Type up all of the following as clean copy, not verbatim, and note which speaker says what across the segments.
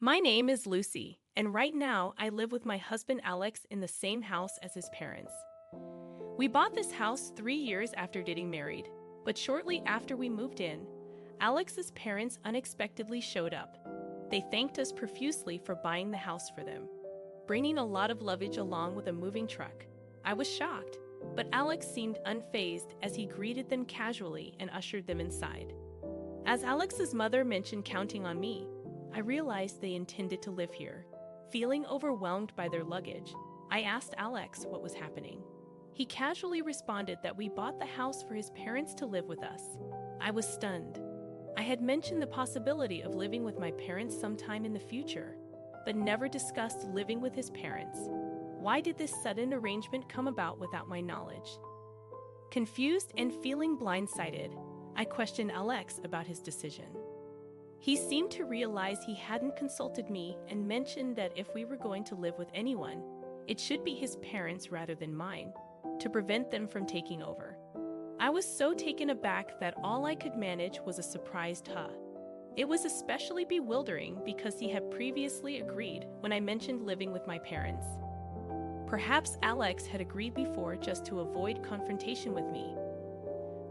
Speaker 1: My name is Lucy, and right now I live with my husband Alex in the same house as his parents. We bought this house 3 years after getting married, but shortly after we moved in, Alex's parents unexpectedly showed up. They thanked us profusely for buying the house for them, bringing a lot of luggage along with a moving truck. I was shocked, but Alex seemed unfazed as he greeted them casually and ushered them inside. As Alex's mother mentioned counting on me, I realized they intended to live here. Feeling overwhelmed by their luggage, I asked Alex what was happening. He casually responded that we bought the house for his parents to live with us. I was stunned. I had mentioned the possibility of living with my parents sometime in the future, but never discussed living with his parents. Why did this sudden arrangement come about without my knowledge? Confused and feeling blindsided, I questioned Alex about his decision. He seemed to realize he hadn't consulted me and mentioned that if we were going to live with anyone, it should be his parents rather than mine, to prevent them from taking over. I was so taken aback that all I could manage was a surprised huh. It was especially bewildering because he had previously agreed when I mentioned living with my parents. Perhaps Alex had agreed before just to avoid confrontation with me.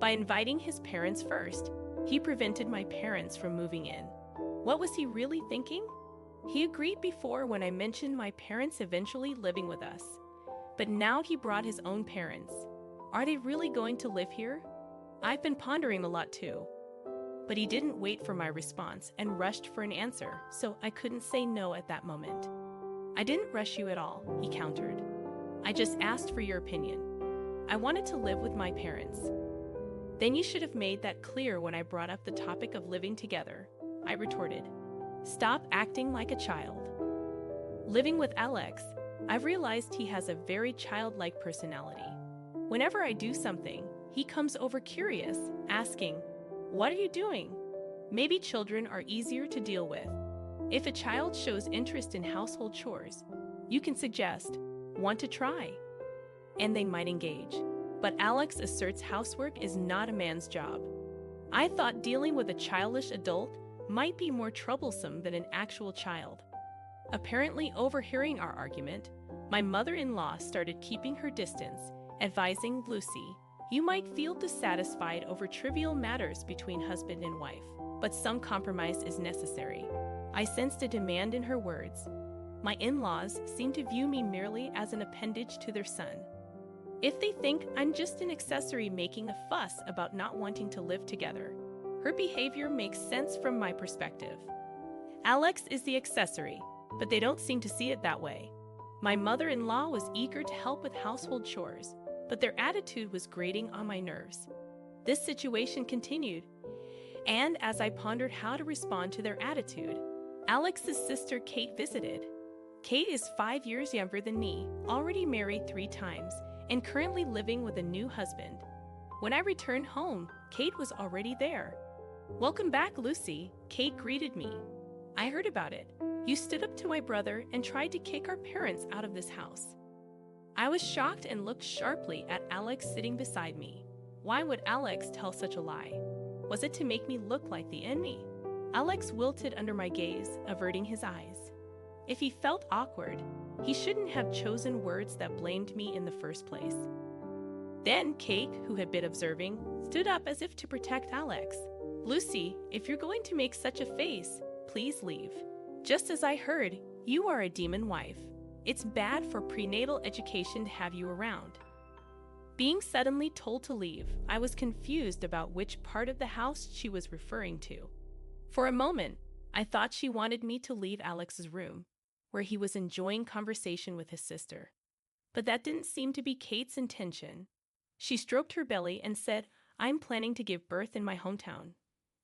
Speaker 1: By inviting his parents first, he prevented my parents from moving in. What was he really thinking? He agreed before when I mentioned my parents eventually living with us. But now he brought his own parents. Are they really going to live here? I've been pondering a lot too. But he didn't wait for my response and rushed for an answer, so I couldn't say no at that moment. I didn't rush you at all, he countered. I just asked for your opinion. I wanted to live with my parents. Then you should have made that clear when I brought up the topic of living together, I retorted. Stop acting like a child. Living with Alex, I've realized he has a very childlike personality. Whenever I do something, he comes over curious, asking, "What are you doing?" Maybe children are easier to deal with. If a child shows interest in household chores, you can suggest, "Want to try?" And they might engage. But Alex asserts housework is not a man's job. I thought dealing with a childish adult might be more troublesome than an actual child. Apparently overhearing our argument, my mother-in-law started keeping her distance, advising Lucy, "You might feel dissatisfied over trivial matters between husband and wife, but some compromise is necessary." I sensed a demand in her words. My in-laws seem to view me merely as an appendage to their son. If they think I'm just an accessory making a fuss about not wanting to live together, her behavior makes sense from my perspective. Alex is the accessory, but they don't seem to see it that way. My mother-in-law was eager to help with household chores, but their attitude was grating on my nerves. This situation continued, and as I pondered how to respond to their attitude, Alex's sister Kate visited. Kate is 5 years younger than me, already married 3 times, and currently living with a new husband. When I returned home, Kate was already there. "Welcome back, Lucy," Kate greeted me. "I heard about it. You stood up to my brother and tried to kick our parents out of this house." I was shocked and looked sharply at Alex sitting beside me. Why would Alex tell such a lie? Was it to make me look like the enemy? Alex wilted under my gaze, averting his eyes. If he felt awkward, he shouldn't have chosen words that blamed me in the first place. Then Kate, who had been observing, stood up as if to protect Alex. "Lucy, if you're going to make such a face, please leave. Just as I heard, you are a demon wife. It's bad for prenatal education to have you around." Being suddenly told to leave, I was confused about which part of the house she was referring to. For a moment, I thought she wanted me to leave Alex's room, where he was enjoying conversation with his sister. But that didn't seem to be Kate's intention. She stroked her belly and said, "I'm planning to give birth in my hometown.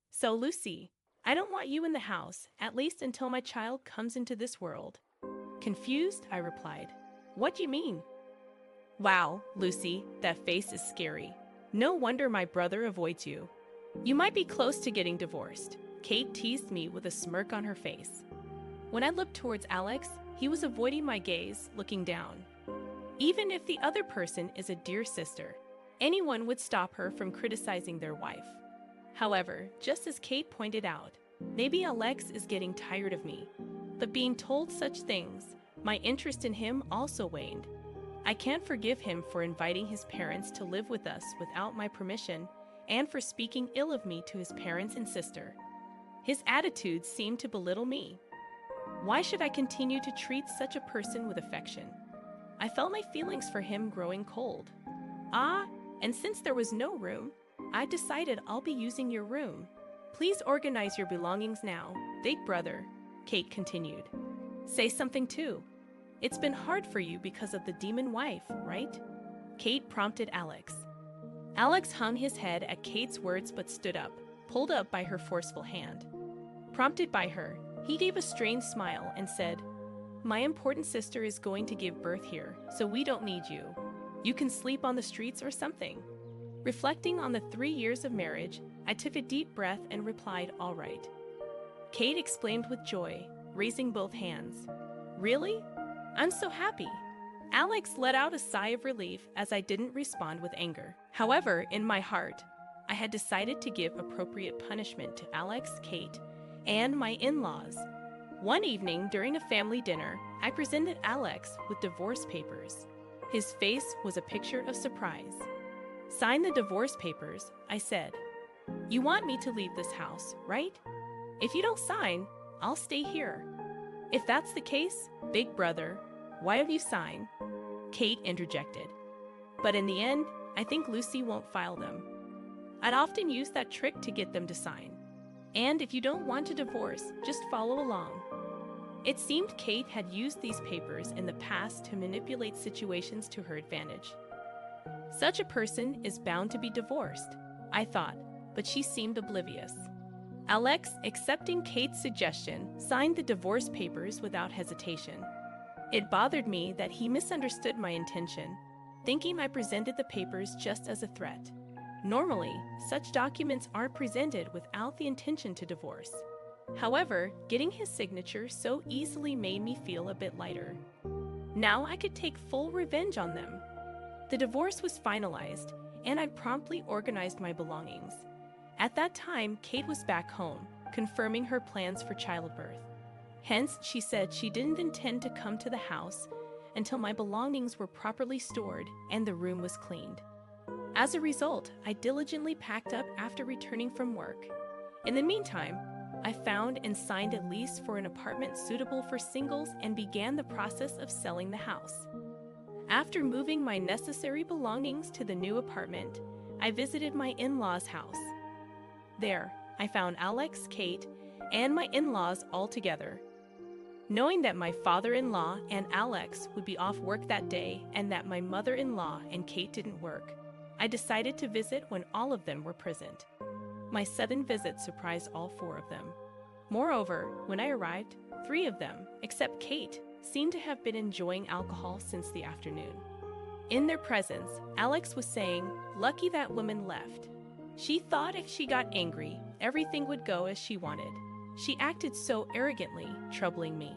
Speaker 1: So, Lucy, I don't want you in the house, at least until my child comes into this world." Confused, I replied, "What do you mean?" "Wow, Lucy, that face is scary. No wonder my brother avoids you. You might be close to getting divorced," Kate teased me with a smirk on her face. When I looked towards Alex, he was avoiding my gaze, looking down. Even if the other person is a dear sister, anyone would stop her from criticizing their wife. However, just as Kate pointed out, maybe Alex is getting tired of me. But being told such things, my interest in him also waned. I can't forgive him for inviting his parents to live with us without my permission and for speaking ill of me to his parents and sister. His attitudes seemed to belittle me. Why should I continue to treat such a person with affection? I felt my feelings for him growing cold. And since there was no room, I decided I'll be using your room. Please organize your belongings now, big brother, Kate continued. Say something too. It's been hard for you because of the demon wife, right? Kate prompted Alex. Alex hung his head at Kate's words but stood up, pulled up by her forceful hand. Prompted by her, he gave a strained smile and said, My important sister is going to give birth here, so we don't need you. You can sleep on the streets or something. Reflecting on the 3 years of marriage, I took a deep breath and replied, All right. Kate exclaimed with joy, raising both hands. Really? I'm so happy. Alex let out a sigh of relief as I didn't respond with anger. However, in my heart, I had decided to give appropriate punishment to Alex, Kate, and my in-laws. One evening during a family dinner, I presented Alex with divorce papers. His face was a picture of surprise. Sign the divorce papers, I said. You want me to leave this house, right? If you don't sign, I'll stay here. If that's the case, big brother, why don't you sign? Kate interjected. But in the end, I think Lucy won't file them. I'd often use that trick to get them to sign. And if you don't want to divorce, just follow along. It seemed Kate had used these papers in the past to manipulate situations to her advantage. Such a person is bound to be divorced, I thought, but she seemed oblivious. Alex, accepting Kate's suggestion, signed the divorce papers without hesitation. It bothered me that he misunderstood my intention, thinking I presented the papers just as a threat. Normally, such documents aren't presented without the intention to divorce. However, getting his signature so easily made me feel a bit lighter. Now I could take full revenge on them. The divorce was finalized, and I promptly organized my belongings. At that time, Kate was back home, confirming her plans for childbirth. Hence, she said she didn't intend to come to the house until my belongings were properly stored and the room was cleaned. As a result, I diligently packed up after returning from work. In the meantime, I found and signed a lease for an apartment suitable for singles and began the process of selling the house. After moving my necessary belongings to the new apartment, I visited my in-laws' house. There, I found Alex, Kate, and my in-laws all together. Knowing that my father-in-law and Alex would be off work that day and that my mother-in-law and Kate didn't work, I decided to visit when all of them were present. My sudden visit surprised all 4 of them. Moreover, when I arrived, 3 of them, except Kate, seemed to have been enjoying alcohol since the afternoon. In their presence, Alex was saying, "Lucky that woman left. She thought if she got angry, everything would go as she wanted. She acted so arrogantly, troubling me."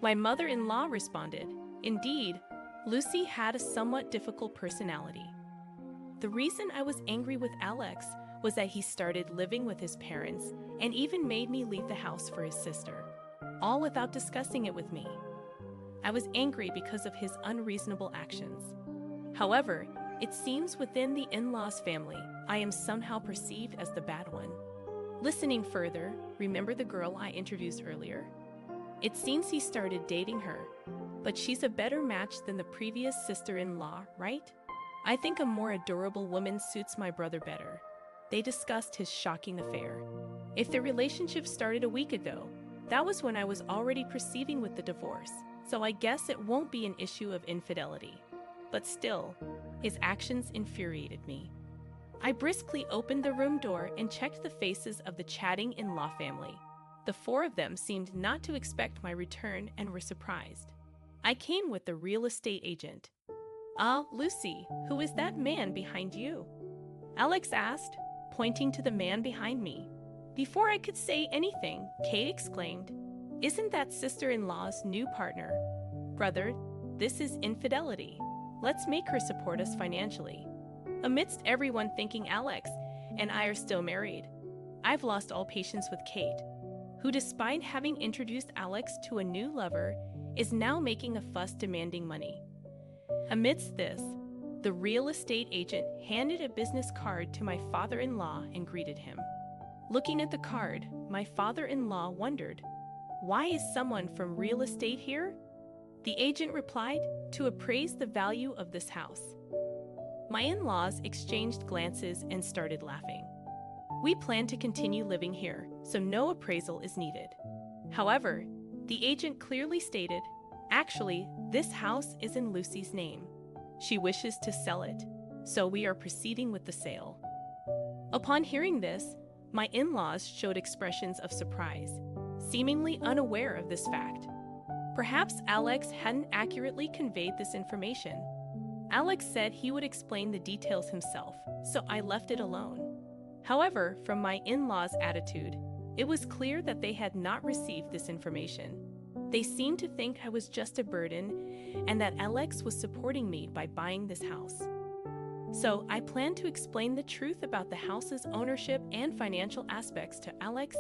Speaker 1: My mother-in-law responded, "Indeed, Lucy had a somewhat difficult personality." The reason I was angry with Alex was that he started living with his parents and even made me leave the house for his sister, all without discussing it with me. I was angry because of his unreasonable actions. However, it seems within the in-laws family, I am somehow perceived as the bad one. Listening further, remember the girl I introduced earlier? It seems he started dating her, but she's a better match than the previous sister-in-law, right? I think a more adorable woman suits my brother better. They discussed his shocking affair. If the relationship started a week ago, that was when I was already proceeding with the divorce, so I guess it won't be an issue of infidelity. But still, his actions infuriated me. I briskly opened the room door and checked the faces of the chatting in-law family. The 4 of them seemed not to expect my return and were surprised. I came with the real estate agent. "Ah, Lucy, who is that man behind you?" Alex asked, pointing to the man behind me. Before I could say anything, Kate exclaimed, "Isn't that sister-in-law's new partner? Brother, this is infidelity. Let's make her support us financially." Amidst everyone thinking Alex and I are still married, I've lost all patience with Kate. who, despite having introduced Alex to a new lover, is now making a fuss demanding money. Amidst this, the real estate agent handed a business card to my father-in-law and greeted him. Looking at the card, my father-in-law wondered, "Why is someone from real estate here?" The agent replied, "To appraise the value of this house." My in-laws exchanged glances and started laughing. We plan to continue living here, so no appraisal is needed. However, the agent clearly stated, "Actually, this house is in Lucy's name. She wishes to sell it, so we are proceeding with the sale." Upon hearing this, my in-laws showed expressions of surprise, seemingly unaware of this fact. Perhaps Alex hadn't accurately conveyed this information. Alex said he would explain the details himself, so I left it alone. However, from my in-laws' attitude, it was clear that they had not received this information. They seemed to think I was just a burden and that Alex was supporting me by buying this house. So I plan to explain the truth about the house's ownership and financial aspects to Alex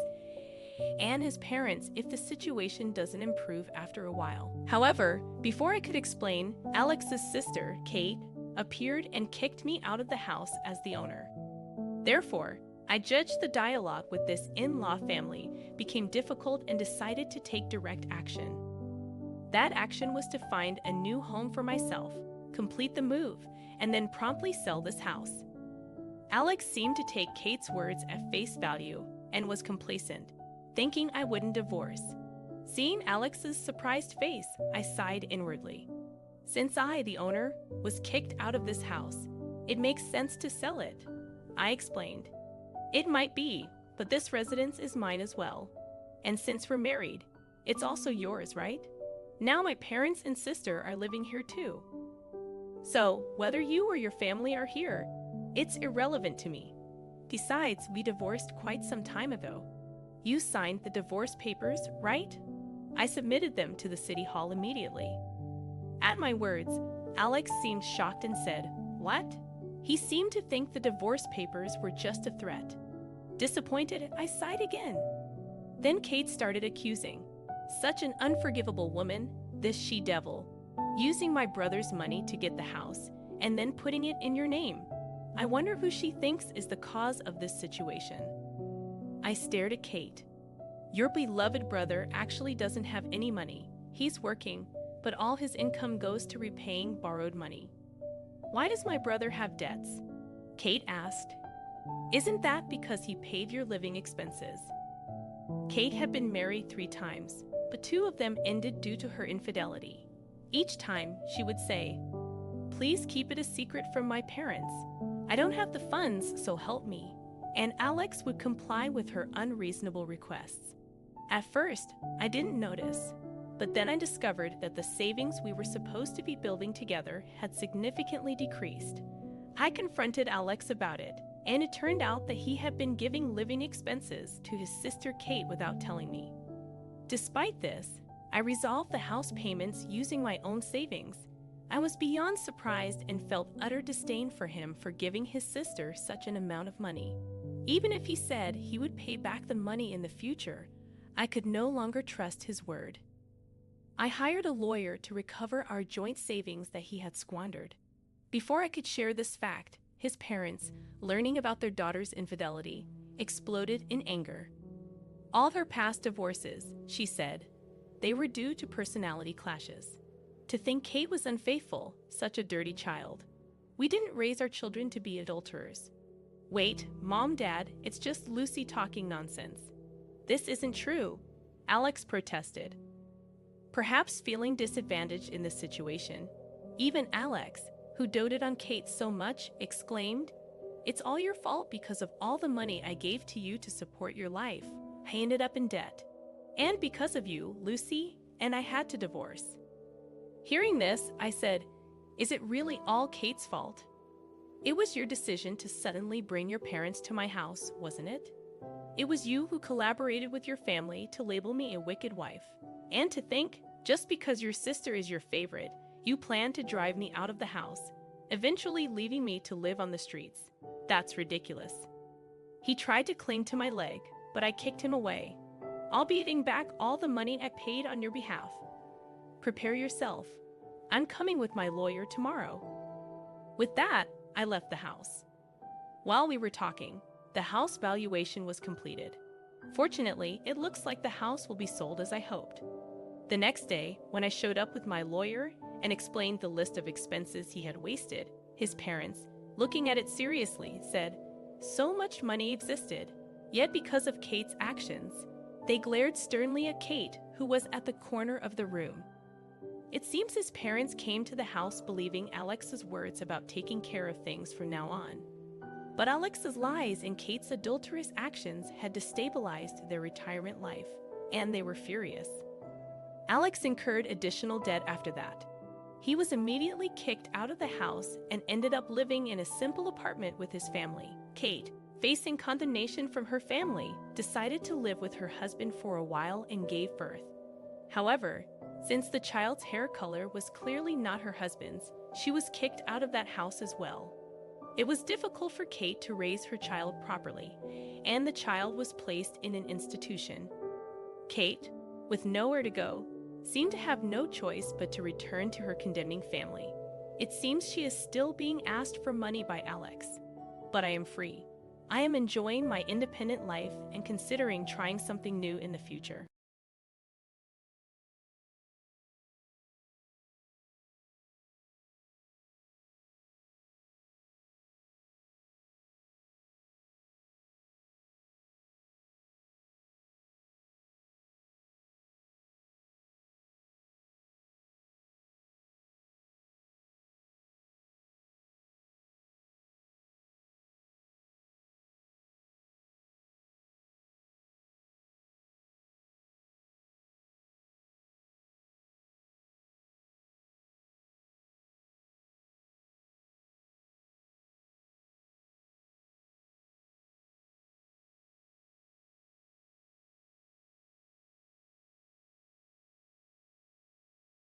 Speaker 1: and his parents if the situation doesn't improve after a while. However, before I could explain, Alex's sister, Kate, appeared and kicked me out of the house as the owner. Therefore, I judged the dialogue with this in-law family became difficult and decided to take direct action. That action was to find a new home for myself, complete the move, and then promptly sell this house. Alex seemed to take Kate's words at face value and was complacent, thinking I wouldn't divorce. Seeing Alex's surprised face, I sighed inwardly. Since I, the owner, was kicked out of this house, it makes sense to sell it. I explained. It might be, but this residence is mine as well. And since we're married, it's also yours, right? Now my parents and sister are living here too. So, whether you or your family are here, it's irrelevant to me. Besides, we divorced quite some time ago. You signed the divorce papers, right? I submitted them to the city hall immediately. At my words, Alex seemed shocked and said, "What?" He seemed to think the divorce papers were just a threat. Disappointed, I sighed again. Then Kate started accusing. Such an unforgivable woman, this she-devil, using my brother's money to get the house and then putting it in your name. I wonder who she thinks is the cause of this situation. I stared at Kate. Your beloved brother actually doesn't have any money. He's working, but all his income goes to repaying borrowed money. Why does my brother have debts? Kate asked. Isn't that because he paid your living expenses? Kate had been married 3 times, but 2 of them ended due to her infidelity. Each time, she would say, "Please keep it a secret from my parents. I don't have the funds, so help me." And Alex would comply with her unreasonable requests. At first, I didn't notice, but then I discovered that the savings we were supposed to be building together had significantly decreased. I confronted Alex about it, and it turned out that he had been giving living expenses to his sister Kate without telling me. Despite this, I resolved the house payments using my own savings. I was beyond surprised and felt utter disdain for him for giving his sister such an amount of money. Even if he said he would pay back the money in the future, I could no longer trust his word. I hired a lawyer to recover our joint savings that he had squandered. Before I could share this fact, his parents, learning about their daughter's infidelity, exploded in anger. All her past divorces, she said, they were due to personality clashes. To think Kate was unfaithful, such a dirty child. We didn't raise our children to be adulterers. Wait, Mom, Dad, it's just Lucy talking nonsense. This isn't true, Alex protested. Perhaps feeling disadvantaged in this situation, even Alex, who doted on Kate so much, exclaimed, "It's all your fault because of all the money I gave to you to support your life. I ended up in debt. And because of you, Lucy, and I had to divorce." Hearing this, I said, "Is it really all Kate's fault? It was your decision to suddenly bring your parents to my house, wasn't it? It was you who collaborated with your family to label me a wicked wife. And to think, just because your sister is your favorite, you plan to drive me out of the house, eventually leaving me to live on the streets. That's ridiculous." He tried to cling to my leg, but I kicked him away. I'll be getting back all the money I paid on your behalf. Prepare yourself. I'm coming with my lawyer tomorrow." With that, I left the house. While we were talking, the house valuation was completed. Fortunately, it looks like the house will be sold as I hoped. The next day, when I showed up with my lawyer and explained the list of expenses he had wasted, his parents, looking at it seriously, said, "So much money existed, yet because of Kate's actions." They glared sternly at Kate, who was at the corner of the room. It seems his parents came to the house believing Alex's words about taking care of things from now on. But Alex's lies and Kate's adulterous actions had destabilized their retirement life, and they were furious. Alex incurred additional debt after that. He was immediately kicked out of the house and ended up living in a simple apartment with his family. Kate, facing condemnation from her family, decided to live with her husband for a while and gave birth. However, since the child's hair color was clearly not her husband's, she was kicked out of that house as well. It was difficult for Kate to raise her child properly, and the child was placed in an institution. Kate, with nowhere to go, seemed to have no choice but to return to her condemning family. It seems she is still being asked for money by Alex. But I am free. I am enjoying my independent life and considering trying something new in the future.